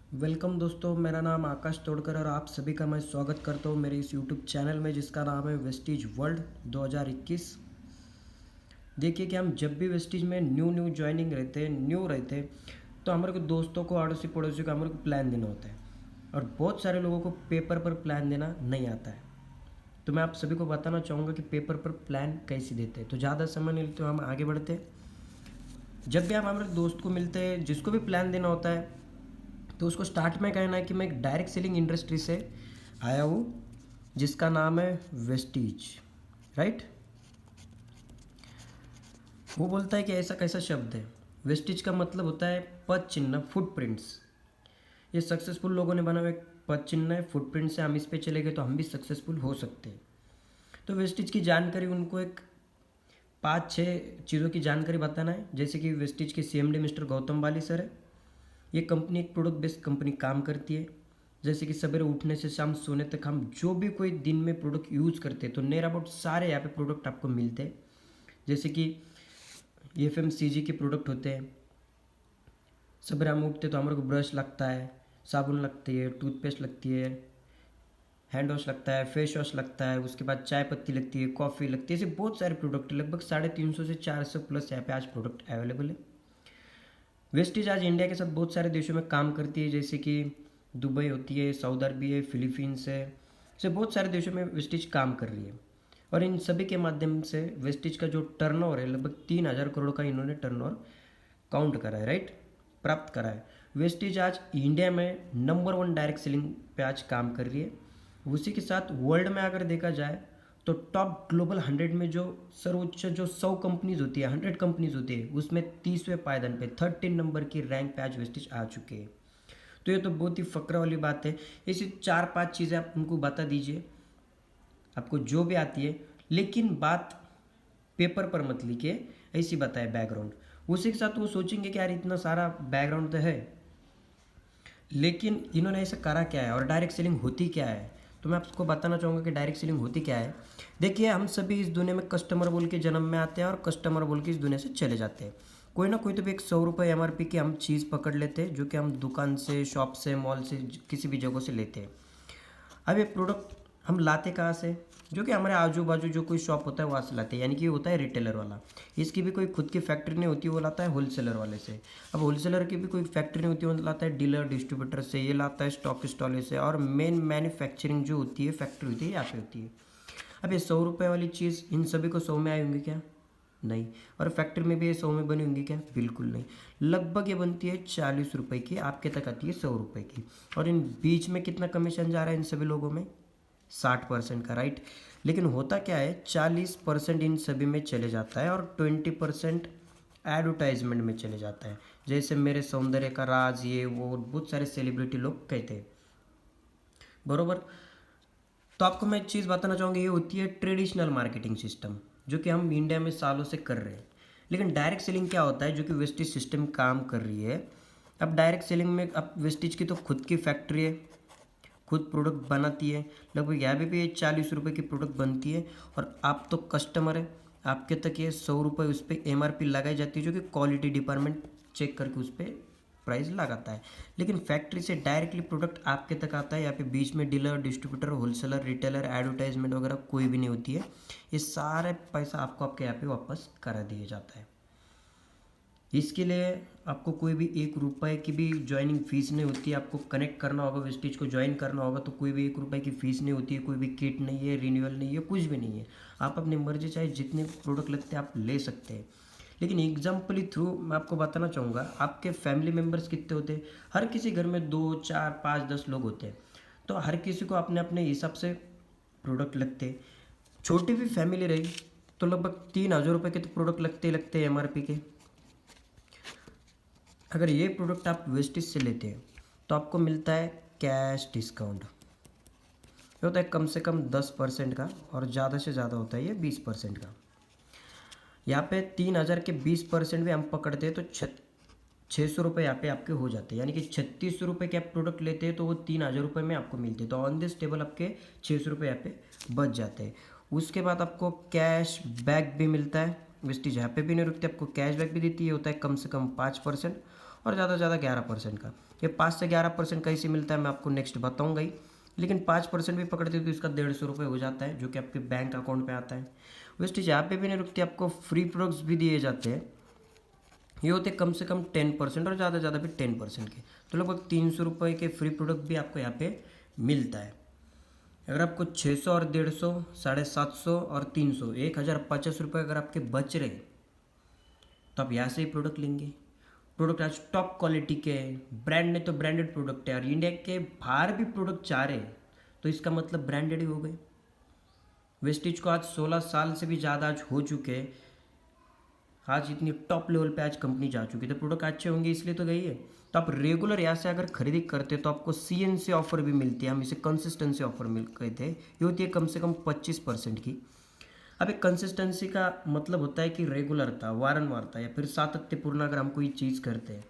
Welcome दोस्तों, मेरा नाम आकाश तोड़कर और आप सभी का मैं स्वागत करता हूँ मेरे इस यूट्यूब चैनल में जिसका नाम है वेस्टीज वर्ल्ड 2021। देखिए कि हम जब भी वेस्टीज में न्यू ज्वाइनिंग रहते हैं, न्यू रहते हैं, तो हमारे को दोस्तों को, अड़ोसी पड़ोसी को हमारे को प्लान देना होता है और बहुत सारे लोगों को पेपर पर प्लान देना नहीं आता है। तो मैं आप सभी को बताना चाहूँगा कि पेपर पर प्लान कैसे देते हैं। तो ज़्यादा समय नहीं लेते, हम आगे बढ़ते हैं। जब भी हम हमारे दोस्त को मिलते हैं, जिसको भी प्लान देना होता है, तो उसको स्टार्ट में कहना है कि मैं एक डायरेक्ट सेलिंग इंडस्ट्री से आया हूँ जिसका नाम है वेस्टीज, राइट। वो बोलता है कि ऐसा कैसा शब्द है। वेस्टीज का मतलब होता है पद चिन्ह, फुटप्रिंट्स। ये सक्सेसफुल लोगों ने बना हुआ एक पद चिन्ह है, फुटप्रिंट से हम इस पे चले गए तो हम भी सक्सेसफुल हो सकते हैं। तो वेस्टीज की जानकारी उनको एक 5-6 चीज़ों की जानकारी बताना है। जैसे कि वेस्टीज के CMD मिस्टर गौतम बाली सर है। ये कंपनी एक प्रोडक्ट बेस्ड कंपनी काम करती है। जैसे कि सवेरे उठने से शाम सोने तक हम जो भी कोई दिन में प्रोडक्ट यूज़ करते हैं, तो नियर अबाउट सारे यहाँ पे प्रोडक्ट आपको मिलते हैं। जैसे कि FMCG के प्रोडक्ट होते हैं। सवेरे हम उठते तो हमारे को ब्रश लगता है, साबुन लगती है, टूथपेस्ट लगती है, हैंड वॉश लगता है, फेस वॉश लगता है, उसके बाद चाय पत्ती लगती है, कॉफ़ी लगती है। ऐसे बहुत सारे प्रोडक्ट, लगभग 350 से 400 प्लस यहाँ पे आज प्रोडक्ट अवेलेबल है। वेस्टीज आज इंडिया के साथ बहुत सारे देशों में काम करती है। जैसे कि दुबई होती है, सऊदी अरब है, फिलीपींस है। ऐसे बहुत सारे देशों में वेस्टीज काम कर रही है और इन सभी के माध्यम से वेस्टीज का जो टर्नओवर है, लगभग 3,000 करोड़ का इन्होंने टर्नओवर काउंट करा है, राइट, प्राप्त करा है। वेस्टीज आज इंडिया में नंबर 1 डायरेक्ट सेलिंग पे आज काम कर रही है। उसी के साथ वर्ल्ड में अगर देखा जाए तो टॉप ग्लोबल 100 में जो सर्वोच्च जो 100 कंपनीज होती है, 100 कंपनीज होती है, उसमें 30वें पायदान पे 13 नंबर की रैंक पे आज वेस्टीज आ चुके हैं। तो ये तो बहुत ही फक्र वाली बात है। ऐसी 4-5 चीज़ें आप उनको बता दीजिए, आपको जो भी आती है, लेकिन बात पेपर पर मत लिखिए, ऐसी बताए बैकग्राउंड। उसी के साथ वो सोचेंगे कि यार इतना सारा बैकग्राउंड तो है, लेकिन इन्होंने ऐसा करा क्या है और डायरेक्ट सेलिंग होती क्या है। तो मैं आपको बताना चाहूँगा कि डायरेक्ट सेलिंग होती क्या है। देखिए, हम सभी इस दुनिया में कस्टमर बोल के जन्म में आते हैं और कस्टमर बोल के इस दुनिया से चले जाते हैं। कोई ना कोई तो भी एक 100 रुपये MRP की हम चीज़ पकड़ लेते हैं, जो कि हम दुकान से, शॉप से, मॉल से, किसी भी जगह से लेते हैं। अब ये प्रोडक्ट हम लाते कहाँ से? जो कि हमारे आजू बाजू जो कोई शॉप होता है वहाँ से लाते हैं, यानी कि ये होता है रिटेलर वाला। इसकी भी कोई खुद की फैक्ट्री नहीं होती, वो लाता है होलसेलर वाले से। अब होलसेलर की भी कोई फैक्ट्री नहीं होती, वो लाता है डीलर डिस्ट्रीब्यूटर से, ये लाता है स्टॉक स्टॉले से, और मेन मैन्युफैक्चरिंग जो होती है, फैक्ट्री होती है, यहाँ पे होती है। अब ये 100 रुपये वाली चीज़ इन सभी को 100 में आई होंगी क्या? नहीं। और फैक्ट्री में भी ये 100 में बनी होंगी क्या? बिल्कुल नहीं। लगभग ये बनती है 40 रुपये की, आपके तक आती है 100 रुपये की। और इन बीच में कितना कमीशन जा रहा है इन सभी लोगों में? 60% का, राइट। लेकिन होता क्या है, 40% इन सभी में चले जाता है और 20% एडवर्टाइजमेंट में चले जाता है। जैसे मेरे सौंदर्य का राज, ये वो बहुत सारे सेलिब्रिटी लोग कहते हैं, बरोबर। तो आपको मैं एक चीज़ बताना चाहूँगी, ये होती है ट्रेडिशनल मार्केटिंग सिस्टम, जो कि हम इंडिया में सालों से कर रहे हैं। लेकिन डायरेक्ट सेलिंग क्या होता है, जो कि वेस्टीज सिस्टम काम कर रही है। अब डायरेक्ट सेलिंग में, अब वेस्टीज की तो खुद की फैक्ट्री है, खुद प्रोडक्ट बनाती है। लगभग यहाँ पे भी ये 40 रुपये की प्रोडक्ट बनती है और आप तो कस्टमर है, आपके तक ये 100 रुपये उस पर MRP लगाई जाती है, जो कि क्वालिटी डिपार्टमेंट चेक करके उस पर प्राइस लगाता है। लेकिन फैक्ट्री से डायरेक्टली प्रोडक्ट आपके तक आता है। यहाँ पे बीच में dealer distributor, wholesaler, retailer, advertisement वगैरह कोई भी नहीं होती है। ये सारे पैसा आपको आपके यहाँ पे वापस करा दिया जाता है। इसके लिए आपको कोई भी 1 रुपये की भी ज्वाइनिंग फ़ीस नहीं होती है। आपको कनेक्ट करना होगा, वेस्टीज को ज्वाइन करना होगा, तो कोई भी 1 रुपये की फ़ीस नहीं होती है। कोई भी किट नहीं है, रिन्यूअल नहीं है, कुछ भी नहीं है। आप अपनी मर्जी चाहे जितने प्रोडक्ट लगते हैं आप ले सकते हैं। लेकिन एग्जाम्पली थ्रू मैं आपको बताना चाहूँगा, आपके फैमिली मेम्बर्स कितने होते हैं? हर किसी घर में 2, 4, 5, 10 लोग होते हैं। तो हर किसी को अपने अपने हिसाब से प्रोडक्ट लगते हैं। छोटी भी फैमिली रही तो लगभग 3,000 रुपये के तो प्रोडक्ट लगते ही लगते हैं MRP के। अगर ये प्रोडक्ट आप वेस्टीज से लेते हैं तो आपको मिलता है कैश डिस्काउंट। ये होता है कम से कम 10% का और ज़्यादा से ज़्यादा होता है ये 20% का। यहाँ पे 3,000 के 20% भी हम पकड़ते हैं तो 600 रुपये यहाँ पे आपके हो जाते हैं। यानी कि 3600 रुपये के आप प्रोडक्ट लेते हैं तो वो 3,000 रुपये में आपको मिलते हैं। तो ऑन दिस टेबल आपके 600 रुपये यहाँ पे बच जाते हैं। उसके बाद आपको कैश बैक भी मिलता है। वेस्टीज यहाँ पे भी नहीं रुकते, आपको कैश बैक भी देती है, होता है कम से कम 5%। और ज़्यादा से ज़्यादा 11% का। ये 5 से 11% कैसे मिलता है मैं आपको नेक्स्ट बताऊँगा ही, लेकिन 5% भी पकड़ते तो इसका 150 रुपये हो जाता है, जो कि आपके बैंक अकाउंट पे आता है। वेस्टेज यहाँ पे भी नहीं रुकती, आपको फ्री प्रोडक्ट्स भी दिए जाते हैं। ये होते कम से कम 10% और ज़्यादा से ज़्यादा भी 10% के, तो लगभग 300 रुपये के फ्री प्रोडक्ट भी आपको यहाँ पे मिलता है। अगर आपको 600 और 150, 750 और 300, 1050 रुपये अगर आपके बच रहे तो आप यहाँ से ही प्रोडक्ट लेंगे। प्रोडक्ट आज टॉप क्वालिटी के हैं, ब्रांड ने तो ब्रांडेड प्रोडक्ट है, और इंडिया के बाहर भी प्रोडक्ट चाह रहे हैं तो इसका मतलब ब्रांडेड ही हो गए। वेस्टेज को आज 16 साल से भी ज़्यादा आज हो चुके हैं, आज इतनी टॉप लेवल पे आज कंपनी जा चुकी है, तो प्रोडक्ट अच्छे होंगे इसलिए तो गई है। तो आप रेगुलर यहाँ से अगर खरीदी करते हो तो आपको CNC ऑफर भी मिलती है, हम इसे कंसिस्टेंसी ऑफर मिल कहते हैं। ये होती है कम से कम 25% की। अब एक कंसिस्टेंसी का मतलब होता है कि रेगुलरता, वारंवारता, या फिर सातत्यपूर्ण अगर हम कोई चीज़ करते हैं।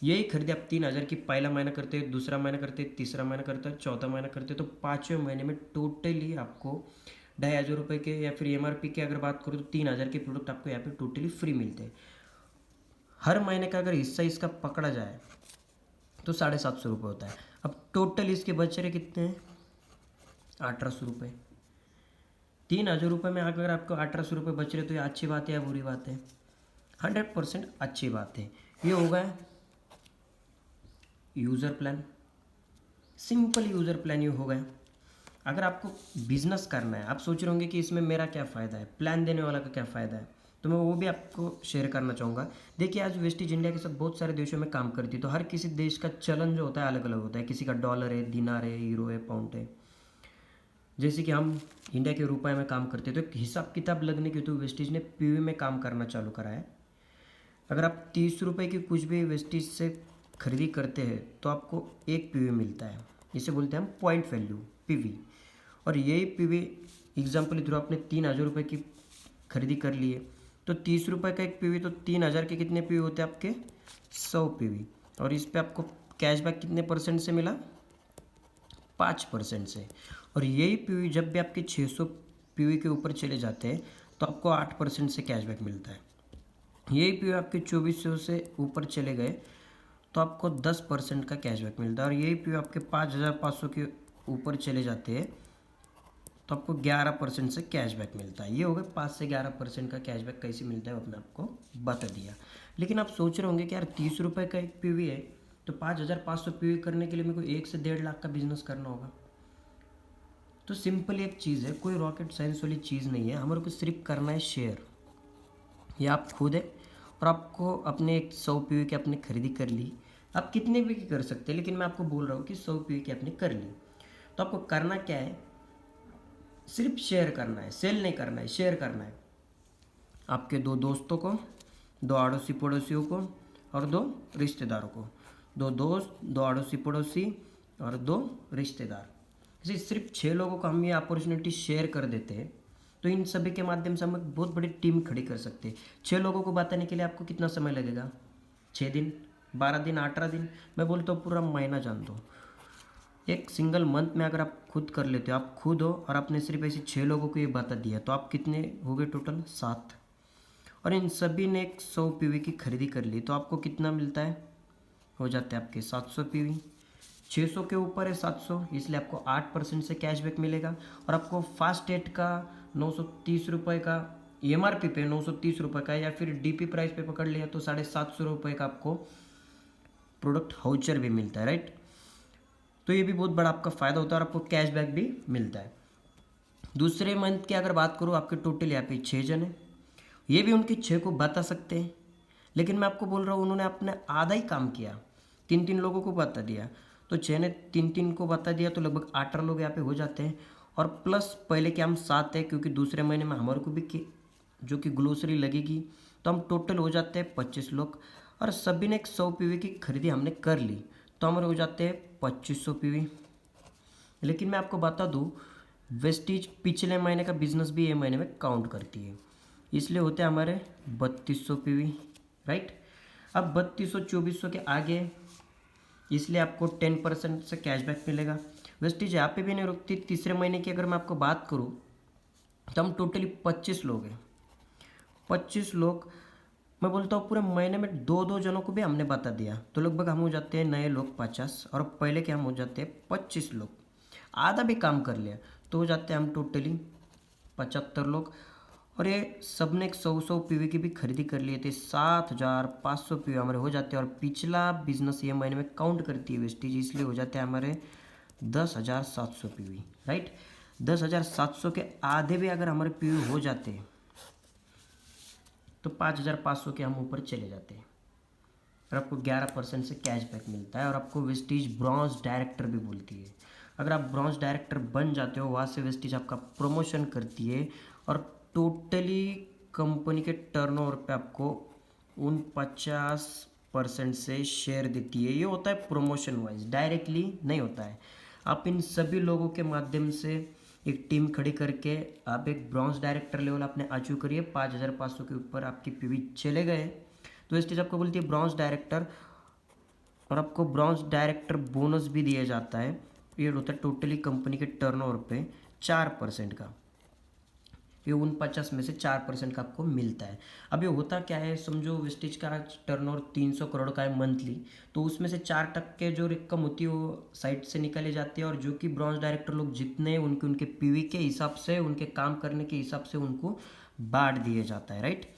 यही खरीदी आप 3,000 की पहला महीना करते हैं, दूसरा महीना करते हैं, तीसरा महीना करते हैं, चौथा महीना करते हैं, तो 5वें महीने में टोटली आपको 2,500 रुपये के, या फिर MRP की अगर बात करूँ तो 3,000 के प्रोडक्ट आपको यहाँ पे टोटली फ्री मिलते हैं। हर महीने का अगर हिस्सा इसका पकड़ा जाए तो 750 रुपये होता है। अब टोटल इसके बच रहे कितने हैं? 1,800 रुपये। 3,000 रुपये में अगर आपको 1,800 रुपये बच रहे तो ये अच्छी बात है या बुरी बात है? 100% अच्छी बात है। ये हो गया user plan, simple user plan ये हो गया। अगर आपको बिजनेस करना है, आप सोच रहे होंगे कि इसमें मेरा क्या फ़ायदा है, प्लान देने वाला का क्या फ़ायदा है, तो मैं वो भी आपको शेयर करना चाहूँगा। देखिए, आज वेस्टेज इंडिया के साथ बहुत सारे देशों में काम करती है, तो हर किसी देश का चलन जो होता है अलग अलग होता है। किसी का डॉलर है, दिनार है, यूरो है, पाउंड है। जैसे कि हम इंडिया के रुपए में काम करते हैं, तो एक हिसाब किताब लगने की तो वेस्टेज ने PV में काम करना चालू करा है। अगर आप 30 रुपये की कुछ भी वेस्टेज से खरीदी करते हैं तो आपको एक PV मिलता है। इसे बोलते हैं हम पॉइंट वैल्यू, PV। और यही PV एग्जाम्पल के थ्रू आपने 3,000 रुपये की खरीदी कर ली है, तो 30 रुपये का एक PV, तो 3,000 के कितने PV होते हैं आपके? 100 PV। और इस पर आपको कैशबैक कितने % से मिला? 5% से। और यही PV जब भी आपके 600 PV के ऊपर चले जाते हैं तो आपको 8% से कैशबैक मिलता है। यही PV आपके 2400 से ऊपर चले गए तो आपको 10% का कैशबैक मिलता है। और यही PV आपके 5,500 के ऊपर चले जाते हैं तो आपको 11% से कैशबैक मिलता है। ये हो गया 5 से 11% का कैशबैक कैसे मिलता है वो अपने आपको बता दिया। लेकिन आप सोच रहे होंगे कि यार 30 रुपये का एक PV है, तो 5,500 PV करने के लिए मेरे को 1 से 1.5 लाख का बिजनेस करना होगा। तो सिंपल एक चीज़ है, कोई रॉकेट साइंस वाली चीज़ नहीं है। हमारे को सिर्फ करना है शेयर। ये आप खुद है, और आपको अपने एक 100 PV की आपने खरीदी कर ली। आप कितने भी की कर सकते हैं, लेकिन मैं आपको बोल रहा हूँ कि 100 PV की आपने कर ली, तो आपको करना क्या है? सिर्फ शेयर करना है, सेल नहीं करना है, शेयर करना है। आपके 2 दोस्तों को, 2 अड़ोसी पड़ोसियों को, और 2 रिश्तेदारों को। 2 दोस्त, 2 अड़ोसी पड़ोसी और 2 रिश्तेदार, जैसे सिर्फ 6 लोगों को हम ये अपॉर्चुनिटी शेयर कर देते हैं तो इन सभी के माध्यम से हम एक बहुत बड़ी टीम खड़ी कर सकते हैं। 6 लोगों को बताने के लिए आपको कितना समय लगेगा? 6 दिन, 12 दिन, 18 दिन, मैं बोलता हूँ पूरा महीना जान दो। एक सिंगल मंथ में अगर आप खुद कर लेते हो, आप खुद हो और आपने सिर्फ ऐसे 6 लोगों को ये बता दिया, तो आप कितने हो गए टोटल? 7। और इन सभी ने एक 100 PV की खरीदी कर ली, तो आपको कितना मिलता है? हो जाते हैं आपके 700 PV। 600 के ऊपर है 700, इसलिए आपको 8% से कैशबैक मिलेगा। और आपको फास्टेट का 930 रुपये का, MRP पे 930 रुपये का, या फिर DP प्राइस पे पकड़ लिया तो 750 रुपये का आपको प्रोडक्ट वाउचर भी मिलता है, राइट। तो ये भी बहुत बड़ा आपका फ़ायदा होता है और आपको कैशबैक भी मिलता है। दूसरे मंथ की अगर बात करूँ, आपके टोटल यहाँ पे 6 जन हैं। ये भी उनके 6 को बता सकते हैं, लेकिन मैं आपको बोल रहा हूँ उन्होंने अपने आधा ही काम किया, 3-3 लोगों को बता दिया। तो 6 ने 3-3 को बता दिया, तो लगभग 18 लोग यहाँ पे हो जाते हैं। और प्लस पहले के हम 7 हैं, क्योंकि दूसरे महीने में हमारे को भी जो कि ग्लोसरी लगेगी, तो हम टोटल हो जाते हैं 25 लोग। और सभी ने एक 100 PV की खरीदी हमने कर ली, तो हमारे हो जाते हैं 2500 PV। लेकिन मैं आपको बता दूँ, वेस्टीज पिछले महीने का बिजनेस भी ये महीने में काउंट करती है, इसलिए होते हैं हमारे 3200 PV, राइट। अब 3200-2400 के आगे, इसलिए आपको 10% से कैशबैक मिलेगा। वेस्टीज यहाँ पे भी नहीं रुकती। तीसरे महीने की अगर मैं आपको बात करूँ तो हम टोटली 25 लोग हैं। 25 लोग मैं बोलता हूँ पूरे महीने में 2-2 जनों को भी हमने बता दिया तो लगभग हम हो जाते हैं नए लोग 50, और पहले के हम हो जाते हैं 25 लोग। आधा भी काम कर लिया तो हो जाते हैं हम टोटली 75 लोग। और ये सब ने 100 पीवी की भी खरीदी कर लिए थे, 7500 पीवी हमारे हो जाते हैं। और पिछला बिजनेस ये महीने में काउंट करती है वेस्टेज, इसलिए हो जाते हैं हमारे 10,700 पीवी, राइट। 10,700 के आधे भी अगर हमारे पीवी हो जाते हैं तो 5,500 के हम ऊपर चले जाते हैं, और आपको 11% से कैशबैक मिलता है। और आपको वेस्टीज ब्रॉन्ज डायरेक्टर भी बोलती है। अगर आप ब्रॉन्ज डायरेक्टर बन जाते हो, वहाँ से वेस्टीज आपका प्रमोशन करती है और टोटली कंपनी के टर्नओवर पे आपको 49% से शेयर देती है। ये होता है प्रमोशन वाइज, डायरेक्टली नहीं होता है। आप इन सभी लोगों के माध्यम से एक टीम खड़ी करके आप एक ब्रॉन्ज डायरेक्टर लेवल आपने अचीव करिए, 5,500 के ऊपर आपकी पीवी चले गए तो इस चीज़ आपको बोलती है ब्रॉन्ज डायरेक्टर। और आपको ब्रॉन्ज डायरेक्टर बोनस भी दिया जाता है, ये होता है टोटली कंपनी के टर्नओवर पे 4% का। ये 49 में से 4% का आपको मिलता है। अब ये होता क्या है, समझो वेस्टेज का टर्नओवर 300 करोड़ का है मंथली, तो उसमें से 4% जो रकम होती है वो साइड से निकाली जाती है, और जो कि ब्रॉन्ज डायरेक्टर लोग जितने उनके उनके पीवी के हिसाब से, उनके काम करने के हिसाब से उनको बांट दिया जाता है, राइट।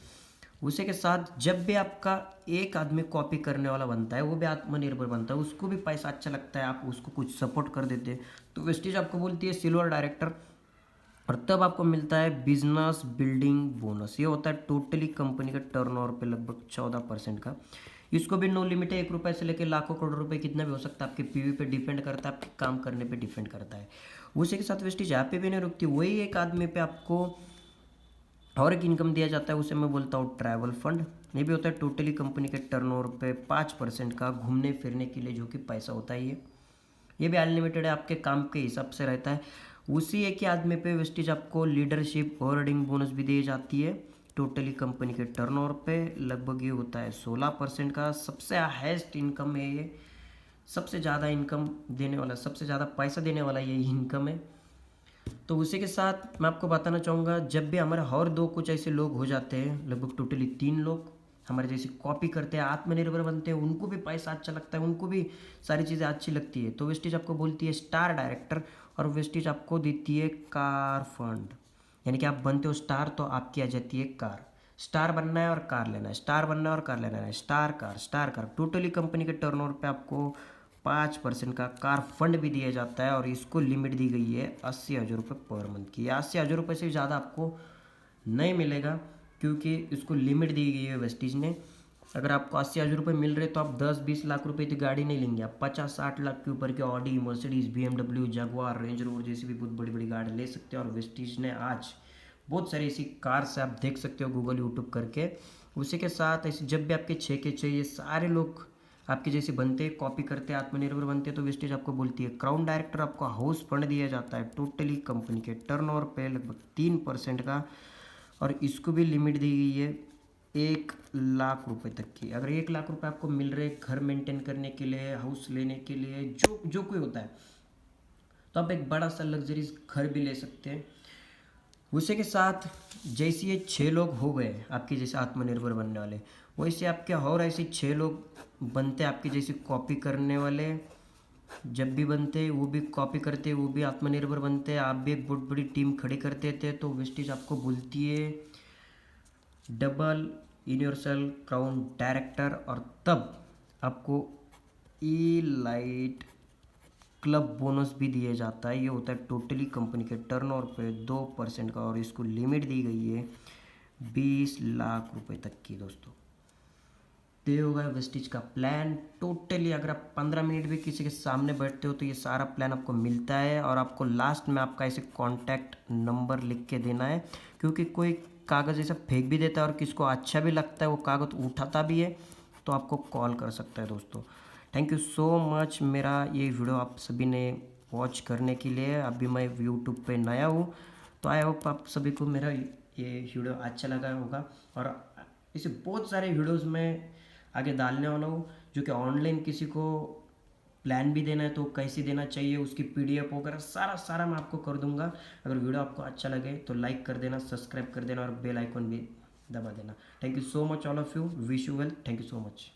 उसी के साथ जब भी आपका एक आदमी कॉपी करने वाला बनता है वो भी आत्मनिर्भर बनता है, उसको भी पैसा अच्छा लगता है, आप उसको कुछ सपोर्ट कर देते हैं, तो वेस्टेज आपको बोलती है सिल्वर डायरेक्टर। और तब आपको मिलता है बिजनेस बिल्डिंग बोनस। ये होता है टोटली कंपनी का टर्नओवर पे लगभग 14% का। इसको भी नो लिमिट है, 1 रुपये से लेकर लाखों करोड़ रुपए कितना भी हो सकता है, आपके पीवी पे डिपेंड करता है, आपके काम करने पे डिपेंड करता है। उसी के साथ वेस्टेज यहाँ पे भी नहीं रुकती, वही एक आदमी पे आपको और एक इनकम दिया जाता है, उसे मैं बोलता हूँ ट्रैवल फंड। ये भी होता है टोटली कंपनी के टर्नओवर पे 5% का, घूमने फिरने के लिए जो कि पैसा होता है ये भी अनलिमिटेड है, आपके काम के हिसाब से रहता है। उसी एक ही आदमी पे वेस्टेज आपको लीडरशिप होर्डिंग बोनस भी दी जाती है, टोटली कंपनी के टर्नओवर पे लगभग ये होता है 16% का। सबसे हाईएस्ट इनकम है ये, सबसे ज़्यादा इनकम देने वाला, सबसे ज़्यादा पैसा देने वाला ये इनकम है। तो उसी के साथ मैं आपको बताना चाहूँगा, जब भी हमारे और दो कुछ ऐसे लोग हो जाते हैं, लगभग टोटली 3 लोग हमारे जैसे कॉपी करते हैं, आत्मनिर्भर बनते हैं, उनको भी पैसा अच्छा लगता है, उनको भी सारी चीज़ें अच्छी लगती है, तो वेस्टेज आपको बोलती है स्टार डायरेक्टर। और वेस्टेज आपको देती है कार फंड, यानी कि आप बनते हो स्टार तो आपकी आ जाती है कार। स्टार बनना है और कार लेना है, स्टार बनना है और कार लेना है, star car star car. Totally company के टर्नओवर पे आपको 5% का कार फंड भी दिया जाता है, और इसको लिमिट दी गई है 80,000 रुपये पर मंथ की। 80,000 रुपये से ज़्यादा आपको नहीं मिलेगा, क्योंकि इसको लिमिट दी गई है वेस्टीज ने। अगर आपको 80,000 रुपये मिल रहे तो आप 10-20 लाख रुपए की गाड़ी नहीं लेंगे, आप 50-60 लाख के ऊपर के Audi, Mercedes, BMW, Jaguar, range rover जैसी भी बहुत बड़ी बड़ी गाड़ी ले सकते हैं। और वेस्टीज ने आज बहुत सारी ऐसी कार से आप देख सकते हो गूगल यूट्यूब करके। उसी के साथ ऐसे जब भी आपके 6 के 6 ये सारे लोग आपके जैसे बनते, कॉपी करते, आत्मनिर्भर बनते, तो वेस्टेज आपको बोलती है क्राउन डायरेक्टर। आपको हाउस फंड दिया जाता है टोटली कंपनी के टर्नओवर पे लगभग 3% का, और इसको भी लिमिट दी गई है 1 लाख रुपए तक की। अगर 1 लाख रुपए आपको मिल रहे घर मेंटेन करने के लिए, हाउस लेने के लिए, जो जो कोई होता है, तो आप एक बड़ा सा लग्जरीज घर भी ले सकते हैं। उसी के साथ जैसे ये 6 लोग हो गए आपके जैसे आत्मनिर्भर बनने वाले, वैसे आपके और ऐसे 6 लोग बनते आपके जैसे कॉपी करने वाले। जब भी बनते वो भी कॉपी करते, वो भी आत्मनिर्भर बनते, आप भी एक बहुत बड़ी टीम खड़ी करते थे। तो वेस्टेज आपको बोलती है डबल यूनिवर्सल क्राउन डायरेक्टर। और तब आपको ई लाइट क्लब बोनस भी दिया जाता है, ये होता है टोटली कंपनी के टर्नओवर पे 2% का, और इसको लिमिट दी गई है 20 लाख रुपए तक की दोस्तों। तो ये होगा वेस्टेज का प्लान टोटली। अगर आप 15 मिनट भी किसी के सामने बैठते हो तो ये सारा प्लान आपको मिलता है, और आपको लास्ट में आपका ऐसे कॉन्टैक्ट नंबर लिख के देना है, क्योंकि कोई कागज़ ऐसा फेंक भी देता है और किसको अच्छा भी लगता है, वो कागज़ उठाता भी है, तो आपको कॉल कर सकता है दोस्तों। थैंक यू सो मच मेरा ये वीडियो आप सभी ने वॉच करने के लिए। अभी मैं यूट्यूब पे नया हूँ, तो आई होप आप सभी को मेरा ये वीडियो अच्छा लगा होगा। और इसे बहुत सारे वीडियोस में आगे डालने वाला हूँ, जो कि ऑनलाइन किसी को प्लान भी देना है तो कैसे देना चाहिए, उसकी PDF वगैरह सारा सारा मैं आपको कर दूंगा। अगर वीडियो आपको अच्छा लगे तो लाइक कर देना, सब्सक्राइब कर देना, और बेल आइकन भी दबा देना। Thank you so much all of you, wish you well, thank you so much.